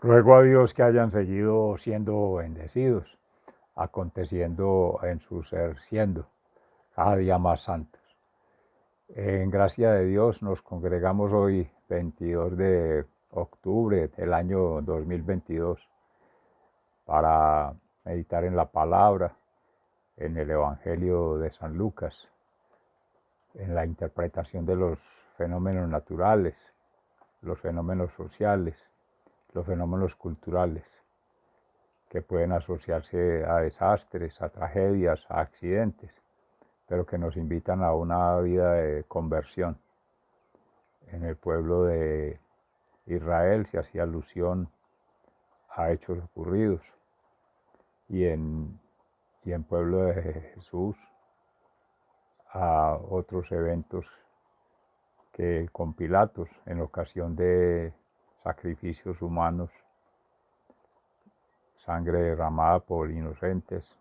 Ruego a Dios que hayan seguido siendo bendecidos, aconteciendo en su ser siendo cada día más santos. En gracia de Dios nos congregamos hoy 22 de octubre del año 2022 para meditar en la palabra, en el Evangelio de San Lucas, en la interpretación de los fenómenos naturales, los fenómenos sociales, los fenómenos culturales, que pueden asociarse a desastres, a tragedias, a accidentes, pero que nos invitan a una vida de conversión. En el pueblo de Israel se hacía alusión a hechos ocurridos y en pueblo de Jesús a otros eventos que con Pilatos en ocasión de sacrificios humanos, sangre derramada por inocentes.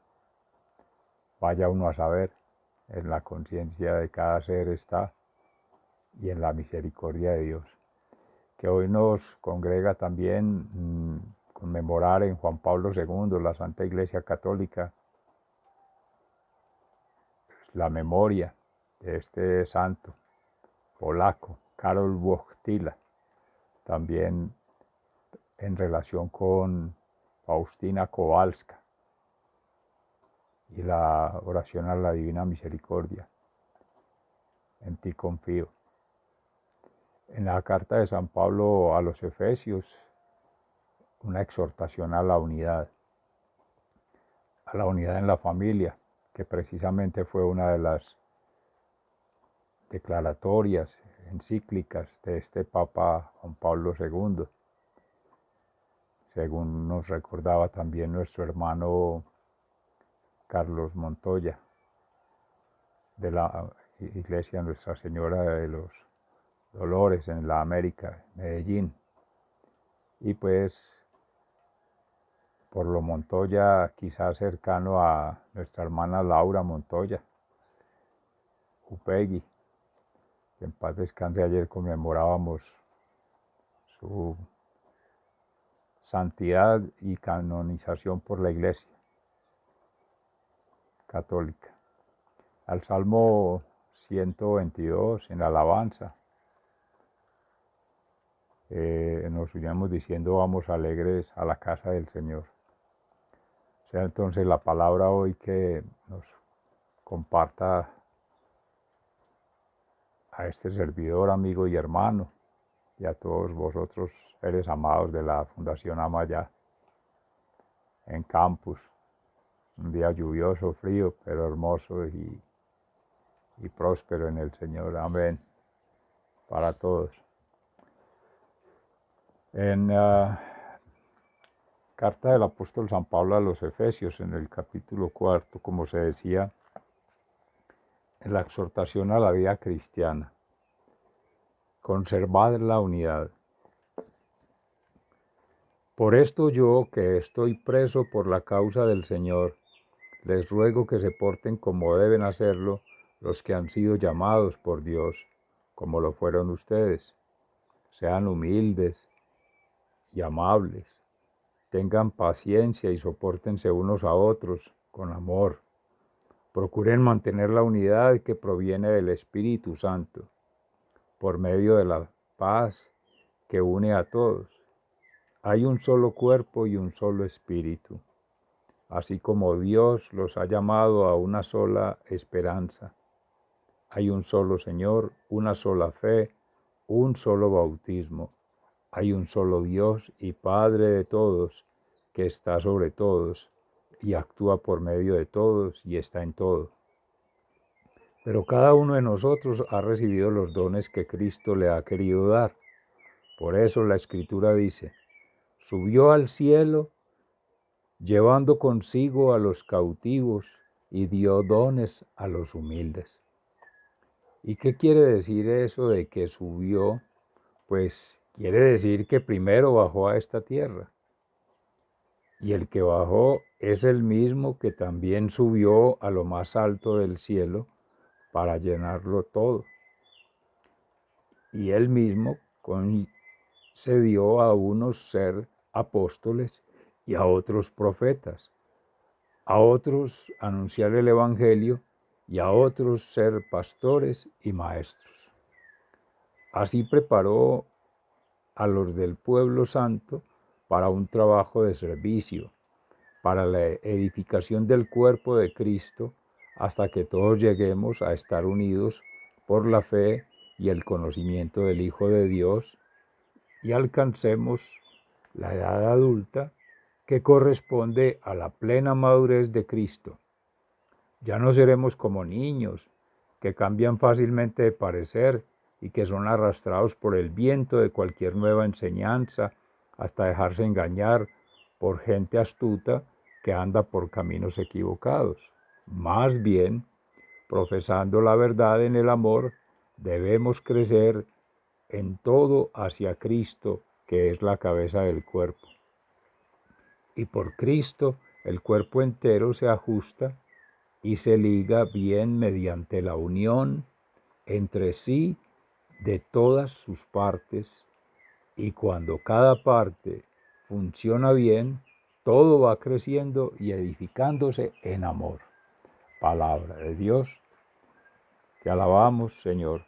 Vaya uno a saber, en la conciencia de cada ser está y en la misericordia de Dios. Que hoy nos congrega también conmemorar en Juan Pablo II, la Santa Iglesia Católica, la memoria de este santo polaco, Karol Wojtyla, también en relación con Faustina Kowalska y la oración a la Divina Misericordia. En ti confío. En la carta de San Pablo a los Efesios, una exhortación a la unidad en la familia, que precisamente fue una de las declaratorias encíclicas de este Papa Juan Pablo II, según nos recordaba también nuestro hermano Carlos Montoya, de la Iglesia Nuestra Señora de los Dolores en la América, Medellín. Y pues por lo Montoya, quizás cercano a nuestra hermana Laura Montoya, Upegui, que en paz descanse. Ayer conmemorábamos su santidad y canonización por la Iglesia Católica. Al Salmo 122, en la alabanza, nos unimos diciendo: vamos alegres a la casa del Señor. Sea entonces la palabra hoy que nos comparta a este servidor, amigo y hermano, y a todos vosotros, seres amados de la Fundación Amayá, en campus. Un día lluvioso, frío, pero hermoso y próspero en el Señor. Amén. Para todos. En carta del apóstol San Pablo a los Efesios, en el capítulo 4, como se decía, en la exhortación a la vida cristiana: conservad la unidad. Por esto yo, que estoy preso por la causa del Señor, les ruego que se porten como deben hacerlo los que han sido llamados por Dios, como lo fueron ustedes. Sean humildes y amables, tengan paciencia y sopórtense unos a otros con amor. Procuren mantener la unidad que proviene del Espíritu Santo, por medio de la paz que une a todos. Hay un solo cuerpo y un solo espíritu, así como Dios los ha llamado a una sola esperanza. Hay un solo Señor, una sola fe, un solo bautismo. Hay un solo Dios y Padre de todos, que está sobre todos y actúa por medio de todos y está en todo. Pero cada uno de nosotros ha recibido los dones que Cristo le ha querido dar. Por eso la Escritura dice: subió al cielo llevando consigo a los cautivos y dio dones a los humildes. ¿Y qué quiere decir eso de que subió? Pues quiere decir que primero bajó a esta tierra. Y el que bajó es el mismo que también subió a lo más alto del cielo para llenarlo todo. Y él mismo concedió a unos ser apóstoles y a otros profetas, a otros anunciar el Evangelio y a otros ser pastores y maestros. Así preparó a los del pueblo santo para un trabajo de servicio, para la edificación del cuerpo de Cristo, hasta que todos lleguemos a estar unidos por la fe y el conocimiento del Hijo de Dios y alcancemos la edad adulta que corresponde a la plena madurez de Cristo. Ya no seremos como niños que cambian fácilmente de parecer y que son arrastrados por el viento de cualquier nueva enseñanza hasta dejarse engañar por gente astuta que anda por caminos equivocados. Más bien, profesando la verdad en el amor, debemos crecer en todo hacia Cristo, que es la cabeza del cuerpo. Y por Cristo el cuerpo entero se ajusta y se liga bien mediante la unión entre sí de todas sus partes, y cuando cada parte funciona bien, todo va creciendo y edificándose en amor. Palabra de Dios. Te alabamos, Señor.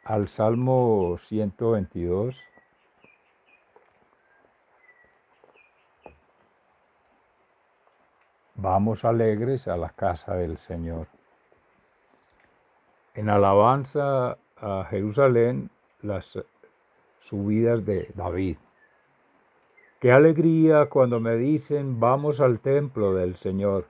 Al Salmo 122. Vamos alegres a la casa del Señor. En alabanza a Jerusalén, las subidas de David. Qué alegría cuando me dicen, vamos al templo del Señor.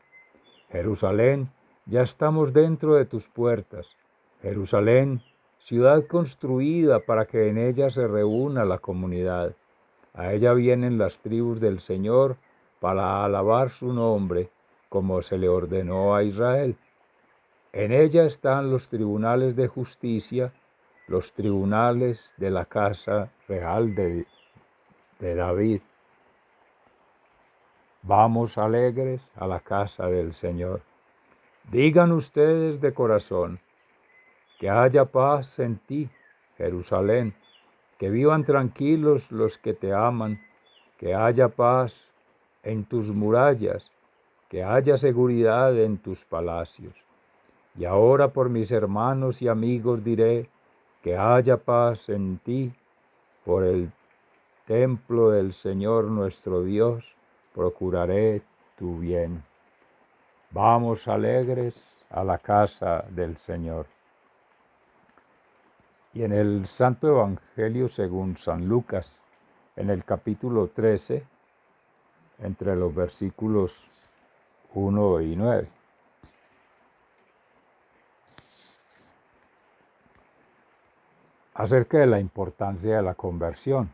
Jerusalén, ya estamos dentro de tus puertas. Jerusalén, ciudad construida para que en ella se reúna la comunidad. A ella vienen las tribus del Señor para alabar su nombre, como se le ordenó a Israel. En ella están los tribunales de justicia, los tribunales de la casa real de David. Vamos alegres a la casa del Señor. Digan ustedes de corazón, que haya paz en ti, Jerusalén, que vivan tranquilos los que te aman, que haya paz en tus murallas, que haya seguridad en tus palacios. Y ahora por mis hermanos y amigos diré, que haya paz en ti, por el templo del Señor nuestro Dios, procuraré tu bien. Vamos alegres a la casa del Señor. Y en el Santo Evangelio según San Lucas, en el capítulo 13, entre los versículos 1 y 9. Acerca de la importancia de la conversión.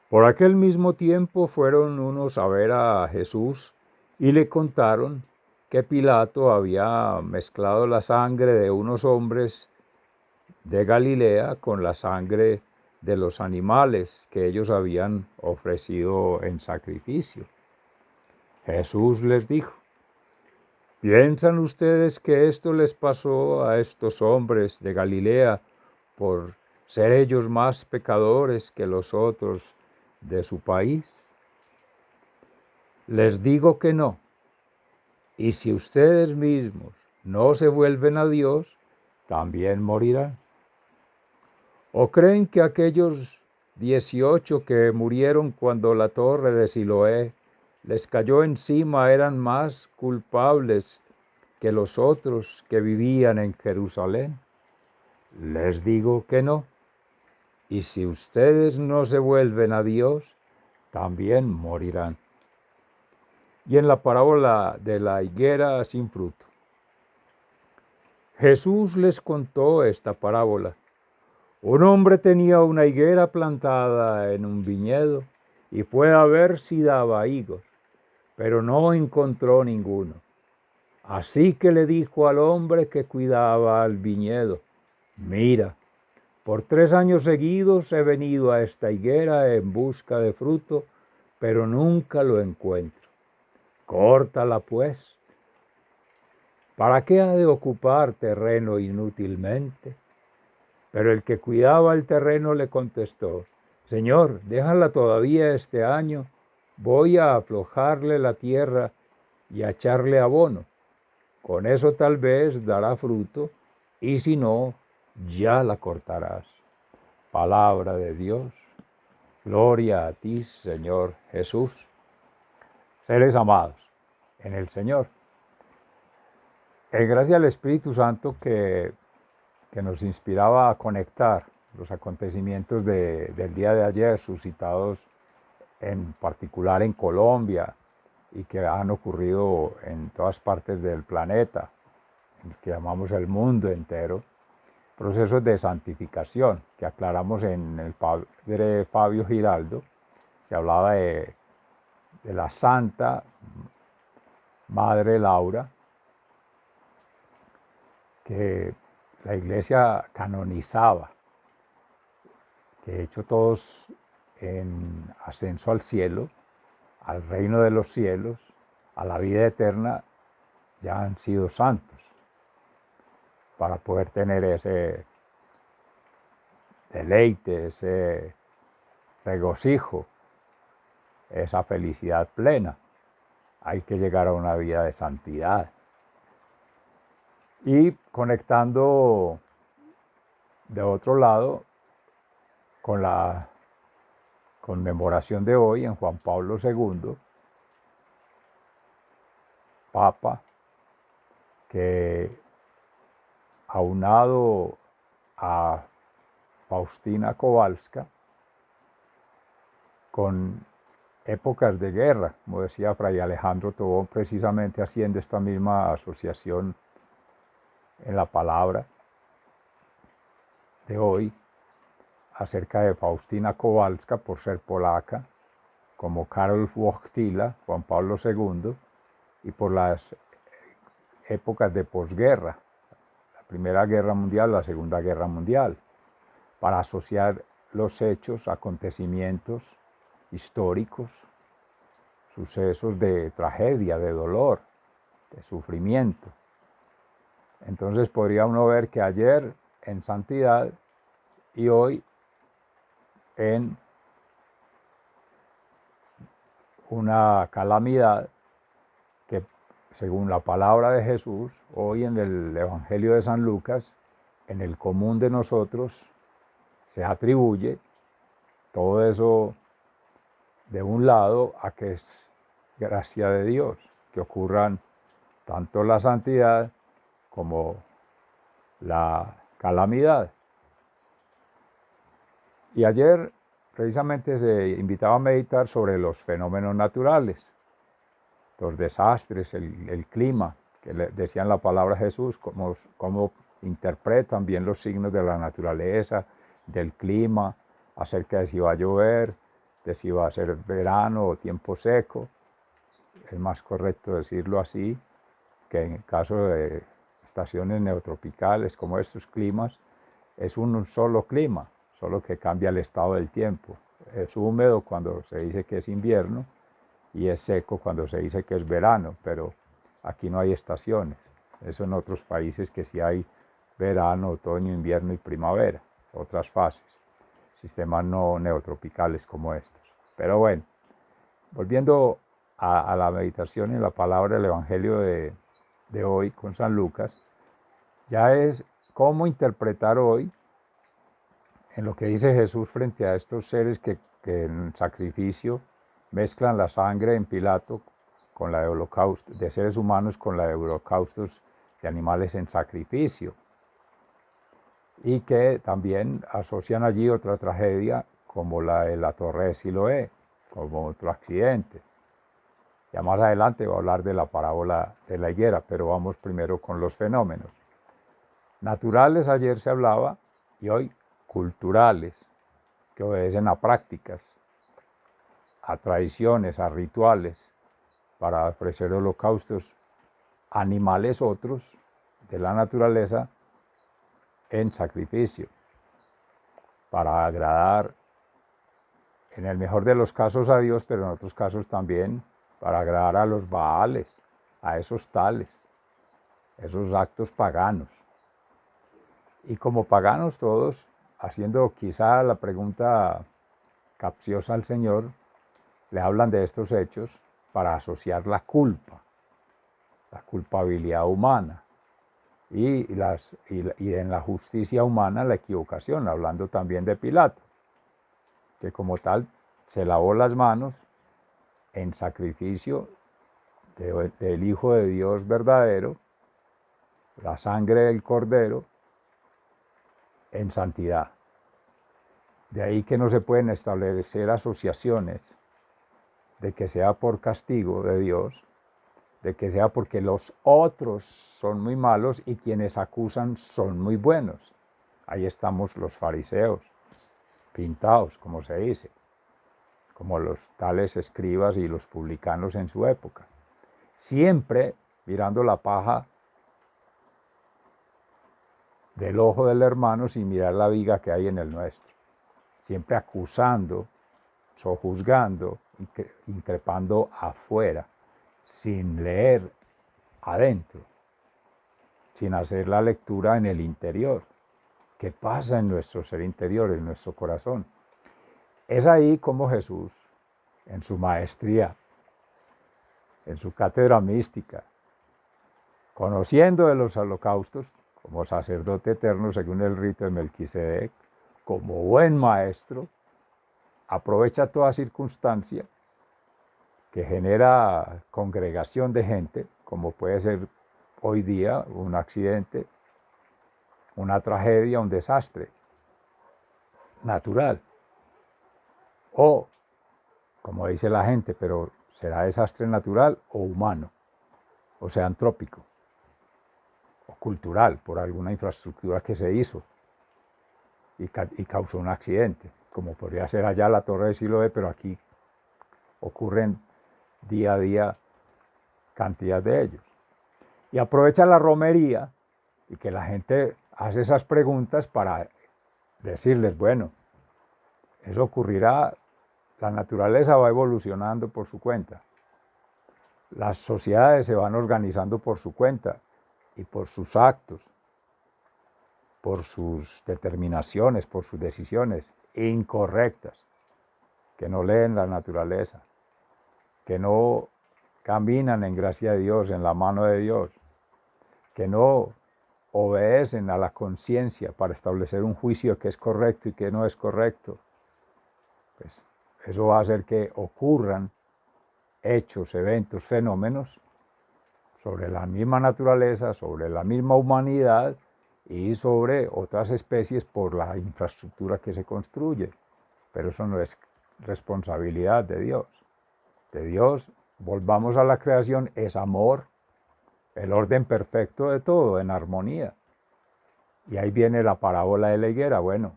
Por aquel mismo tiempo fueron unos a ver a Jesús y le contaron que Pilato había mezclado la sangre de unos hombres de Galilea con la sangre de los animales que ellos habían ofrecido en sacrificio. Jesús les dijo, ¿piensan ustedes que esto les pasó a estos hombres de Galilea por ser ellos más pecadores que los otros de su país? Les digo que no. Y si ustedes mismos no se vuelven a Dios, también morirán. ¿O creen que aquellos 18 que murieron cuando la torre de Siloé les cayó encima eran más culpables que los otros que vivían en Jerusalén? Les digo que no. Y si ustedes no se vuelven a Dios, también morirán. Y en la parábola de la higuera sin fruto, Jesús les contó esta parábola. Un hombre tenía una higuera plantada en un viñedo y fue a ver si daba higos, pero no encontró ninguno. Así que le dijo al hombre que cuidaba al viñedo, mira, por 3 años seguidos he venido a esta higuera en busca de fruto, pero nunca lo encuentro. Córtala pues. ¿Para qué ha de ocupar terreno inútilmente? Pero el que cuidaba el terreno le contestó, Señor, déjala todavía este año, voy a aflojarle la tierra y a echarle abono. Con eso tal vez dará fruto, y si no, ya la cortarás. Palabra de Dios. Gloria a ti, Señor Jesús. Seres amados en el Señor. Gracias al Espíritu Santo que nos inspiraba a conectar los acontecimientos del día de ayer, suscitados en particular en Colombia y que han ocurrido en todas partes del planeta, en el que llamamos el mundo entero, procesos de santificación que aclaramos en el padre Fabio Giraldo. Se hablaba de la Santa Madre Laura, que la Iglesia canonizaba, que de hecho todos en ascenso al cielo, al reino de los cielos, a la vida eterna, ya han sido santos, para poder tener ese deleite, ese regocijo, esa felicidad plena. Hay que llegar a una vida de santidad. Y conectando de otro lado con la conmemoración de hoy en Juan Pablo II, Papa, que aunado a Faustina Kowalska, con épocas de guerra, como decía Fray Alejandro Tobón, precisamente haciendo esta misma asociación en la palabra de hoy, acerca de Faustina Kowalska por ser polaca, como Karol Wojtyla, Juan Pablo II, y por las épocas de posguerra, la Primera Guerra Mundial, la Segunda Guerra Mundial, para asociar los hechos, acontecimientos históricos, sucesos de tragedia, de dolor, de sufrimiento. Entonces podría uno ver que ayer en santidad y hoy en una calamidad que, según la palabra de Jesús, hoy en el Evangelio de San Lucas, en el común de nosotros se atribuye todo eso de un lado a que es gracia de Dios, que ocurran tanto la santidad como la calamidad. Y ayer precisamente se invitaba a meditar sobre los fenómenos naturales, los desastres, el clima, que le decían la palabra Jesús, cómo interpretan bien los signos de la naturaleza, del clima, acerca de si va a llover, de si va a ser verano o tiempo seco. Es más correcto decirlo así, que en el caso de estaciones neotropicales como estos climas, es un solo clima, solo que cambia el estado del tiempo. Es húmedo cuando se dice que es invierno y es seco cuando se dice que es verano, pero aquí no hay estaciones. Eso en otros países que sí hay verano, otoño, invierno y primavera, otras fases, sistemas no neotropicales como estos. Pero bueno, volviendo a la meditación en la palabra del Evangelio de hoy con San Lucas, ya es cómo interpretar hoy en lo que dice Jesús frente a estos seres que en sacrificio mezclan la sangre en Pilato con la de holocausto, de seres humanos con la de holocaustos de animales en sacrificio, y que también asocian allí otra tragedia como la de la Torre de Siloé, como otro accidente. Ya más adelante voy a hablar de la parábola de la higuera, pero vamos primero con los fenómenos. Naturales ayer se hablaba y hoy culturales, que obedecen a prácticas, a tradiciones, a rituales, para ofrecer holocaustos, animales otros de la naturaleza en sacrificio, para agradar en el mejor de los casos a Dios, pero en otros casos también para agradar a los Baales, a esos tales, esos actos paganos. Y como paganos todos, haciendo quizá la pregunta capciosa al Señor, le hablan de estos hechos para asociar la culpa, la culpabilidad humana y en la justicia humana la equivocación, hablando también de Pilato, que como tal se lavó las manos en sacrificio del Hijo de Dios verdadero, la sangre del Cordero, en santidad. De ahí que no se pueden establecer asociaciones de que sea por castigo de Dios, de que sea porque los otros son muy malos y quienes acusan son muy buenos. Ahí estamos los fariseos, pintados, como se dice, como los tales escribas y los publicanos en su época. Siempre mirando la paja del ojo del hermano sin mirar la viga que hay en el nuestro. Siempre acusando, sojuzgando, increpando afuera, sin leer adentro, sin hacer la lectura en el interior. ¿Qué pasa en nuestro ser interior, en nuestro corazón? Es ahí como Jesús, en su maestría, en su cátedra mística, conociendo de los holocaustos, como sacerdote eterno según el rito de Melquisedec, como buen maestro, aprovecha toda circunstancia que genera congregación de gente, como puede ser hoy día un accidente, una tragedia, un desastre natural. O, como dice la gente, pero será desastre natural o humano, o sea, antrópico, o cultural, por alguna infraestructura que se hizo y causó un accidente, como podría ser allá la Torre de Siloé, pero aquí ocurren día a día cantidad de ellos. Y aprovecha la romería y que la gente hace esas preguntas para decirles, bueno, eso ocurrirá, la naturaleza va evolucionando por su cuenta, las sociedades se van organizando por su cuenta y por sus actos, por sus determinaciones, por sus decisiones incorrectas, que no leen la naturaleza, que no caminan en gracia de Dios, en la mano de Dios, que no obedecen a la conciencia para establecer un juicio que es correcto y que no es correcto, pues eso va a hacer que ocurran hechos, eventos, fenómenos sobre la misma naturaleza, sobre la misma humanidad y sobre otras especies por la infraestructura que se construye. Pero eso no es responsabilidad de Dios. De Dios, volvamos a la creación, es amor, el orden perfecto de todo, en armonía. Y ahí viene la parábola de la higuera. Bueno,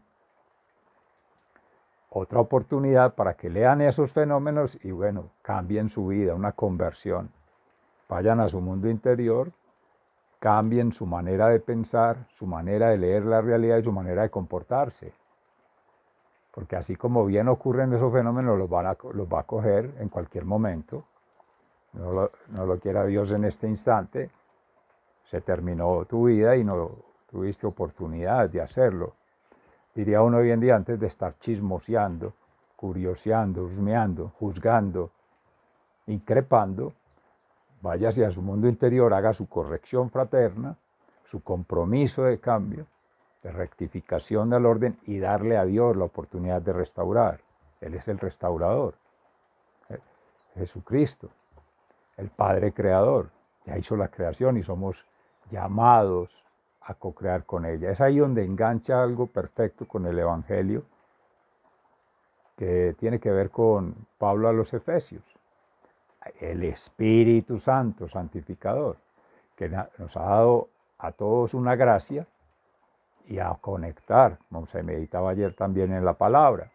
otra oportunidad para que lean esos fenómenos y bueno, cambien su vida, una conversión. Vayan a su mundo interior, cambien su manera de pensar, su manera de leer la realidad y su manera de comportarse. Porque así como bien ocurren esos fenómenos, los va a coger en cualquier momento. No lo quiera Dios en este instante. Se terminó tu vida y no tuviste oportunidad de hacerlo. Diría uno hoy en día, antes de estar chismoseando, curioseando, husmeando, juzgando, increpando, vaya hacia su mundo interior, haga su corrección fraterna, su compromiso de cambio, de rectificación del orden y darle a Dios la oportunidad de restaurar. Él es el restaurador. Jesucristo, el Padre Creador, ya hizo la creación y somos llamados a co-crear con ella. Es ahí donde engancha algo perfecto con el Evangelio que tiene que ver con Pablo a los Efesios. El Espíritu Santo, santificador, que nos ha dado a todos una gracia y a conectar, como se meditaba ayer también en la palabra.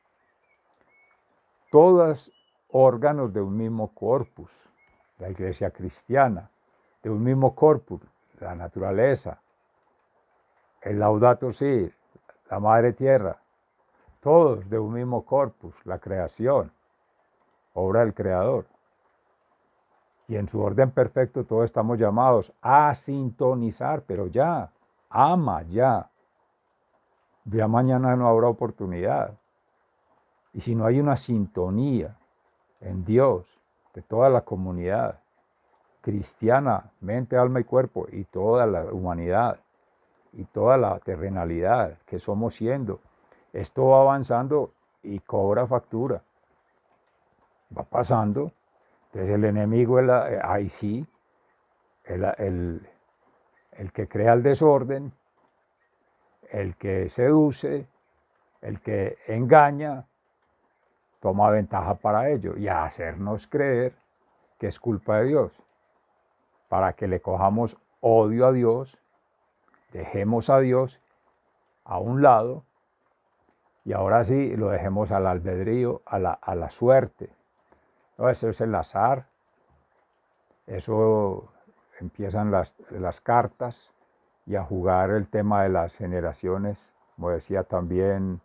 Todos órganos de un mismo corpus, la iglesia cristiana, de un mismo corpus, la naturaleza, el Laudato Si, la madre tierra, todos de un mismo corpus, la creación, obra del Creador. Y en su orden perfecto todos estamos llamados a sintonizar, pero ya, ama ya. Ya mañana no habrá oportunidad. Y si no hay una sintonía en Dios de toda la comunidad cristiana, mente, alma y cuerpo, y toda la humanidad, y toda la terrenalidad que somos siendo, esto va avanzando y cobra factura. Va pasando. Entonces el enemigo, ahí sí, el que crea el desorden, el que seduce, el que engaña, toma ventaja para ello y a hacernos creer que es culpa de Dios, para que le cojamos odio a Dios, dejemos a Dios a un lado y ahora sí lo dejemos al albedrío, a la suerte. No, eso es el azar, eso empiezan las cartas y a jugar el tema de las generaciones, como decía también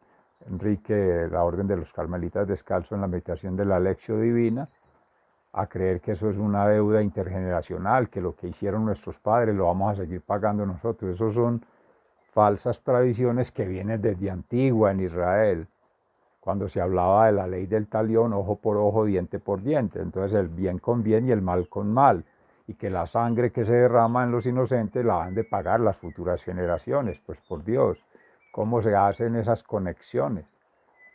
Enrique, de la Orden de los Carmelitas Descalzos en la meditación de la Lección Divina, a creer que eso es una deuda intergeneracional, que lo que hicieron nuestros padres lo vamos a seguir pagando nosotros. Esos son falsas tradiciones que vienen desde antigua en Israel, cuando se hablaba de la ley del talión, ojo por ojo, diente por diente. Entonces el bien con bien y el mal con mal. Y que la sangre que se derrama en los inocentes la han de pagar las futuras generaciones. Pues por Dios, ¿cómo se hacen esas conexiones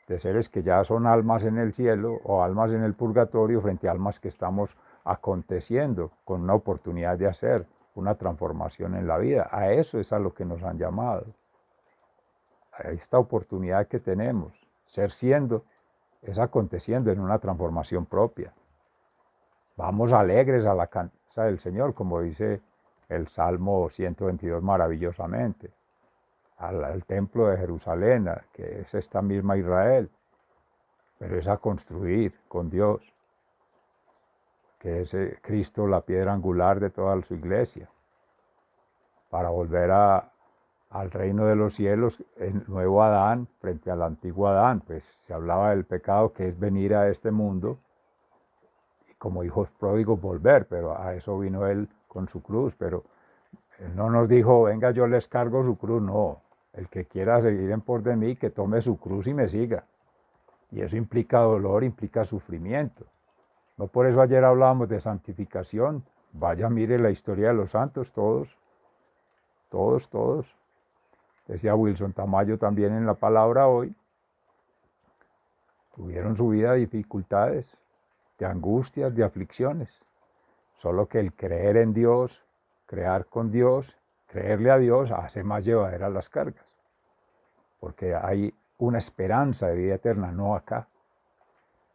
de seres que ya son almas en el cielo o almas en el purgatorio frente a almas que estamos aconteciendo con una oportunidad de hacer una transformación en la vida? A eso es a lo que nos han llamado. A esta oportunidad que tenemos, ser siendo, es aconteciendo en una transformación propia. Vamos alegres a la casa del Señor, como dice el Salmo 122 maravillosamente, al templo de Jerusalén, que es esta misma Israel, pero es a construir con Dios, que es Cristo la piedra angular de toda su iglesia, para volver al reino de los cielos, el nuevo Adán frente al antiguo Adán. Pues se hablaba del pecado que es venir a este mundo y como hijos pródigos volver, pero a eso vino él con su cruz, pero él no nos dijo, venga, yo les cargo su cruz, no. El que quiera seguir en pos de mí, que tome su cruz y me siga. Y eso implica dolor, implica sufrimiento. No por eso ayer hablábamos de santificación. Vaya, mire la historia de los santos, todos. Decía Wilson Tamayo también en la palabra hoy. Tuvieron su vida de dificultades, de angustias, de aflicciones. Solo que el creer en Dios, crear con Dios, creerle a Dios, hace más llevaderas las cargas. Porque hay una esperanza de vida eterna, no acá.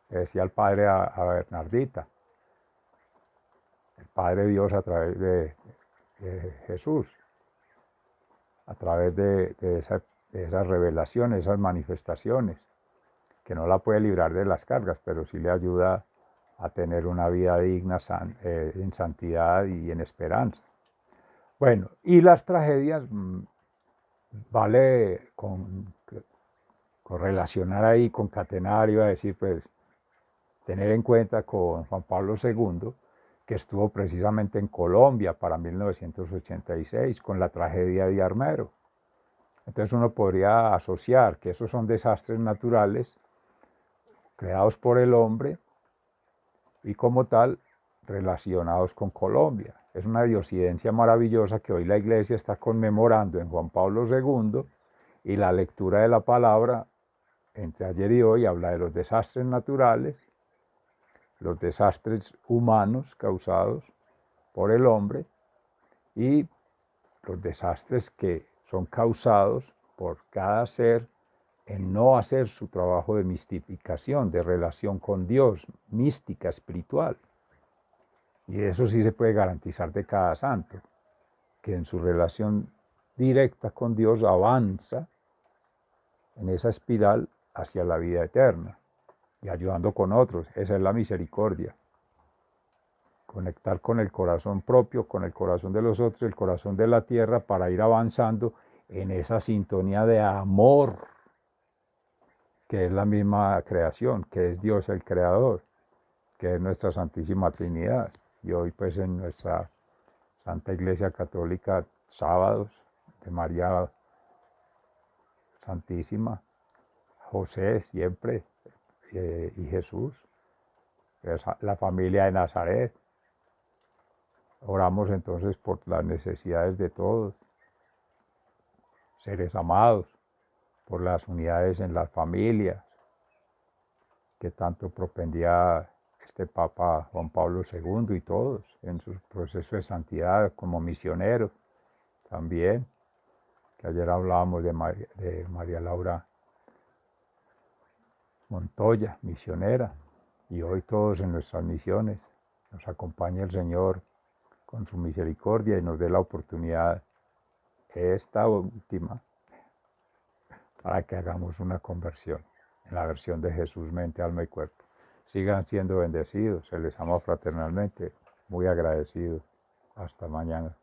Le decía el Padre a Bernardita, el Padre Dios a través de Jesús, a través de esas revelaciones, esas manifestaciones, que no la puede librar de las cargas, pero sí le ayuda a tener una vida digna en santidad y en esperanza. Bueno, y las tragedias, vale correlacionar ahí, concatenar, iba a decir, pues, tener en cuenta con Juan Pablo II, que estuvo precisamente en Colombia para 1986 con la tragedia de Armero. Entonces uno podría asociar que esos son desastres naturales creados por el hombre y como tal relacionados con Colombia. Es una diosidencia maravillosa que hoy la Iglesia está conmemorando en Juan Pablo II, y la lectura de la palabra entre ayer y hoy habla de los desastres naturales, los desastres humanos causados por el hombre y los desastres que son causados por cada ser en no hacer su trabajo de mistificación, de relación con Dios, mística, espiritual. Y eso sí se puede garantizar de cada santo, que en su relación directa con Dios avanza en esa espiral hacia la vida eterna y ayudando con otros. Esa es la misericordia. Conectar con el corazón propio, con el corazón de los otros, el corazón de la tierra, para ir avanzando en esa sintonía de amor, que es la misma creación, que es Dios el Creador, que es nuestra Santísima Trinidad. Y hoy pues en nuestra Santa Iglesia Católica, sábados de María Santísima, José siempre, y Jesús, es la familia de Nazaret. Oramos entonces por las necesidades de todos, seres amados, por las unidades en las familias, que tanto propendía este Papa Juan Pablo II y todos en su proceso de santidad como misioneros también, que ayer hablábamos de María Laura Montoya, misionera, y hoy todos en nuestras misiones. Nos acompaña el Señor con su misericordia y nos dé la oportunidad, esta última, para que hagamos una conversión en la versión de Jesús, mente, alma y cuerpo. Sigan siendo bendecidos, se les ama fraternalmente, muy agradecidos. Hasta mañana.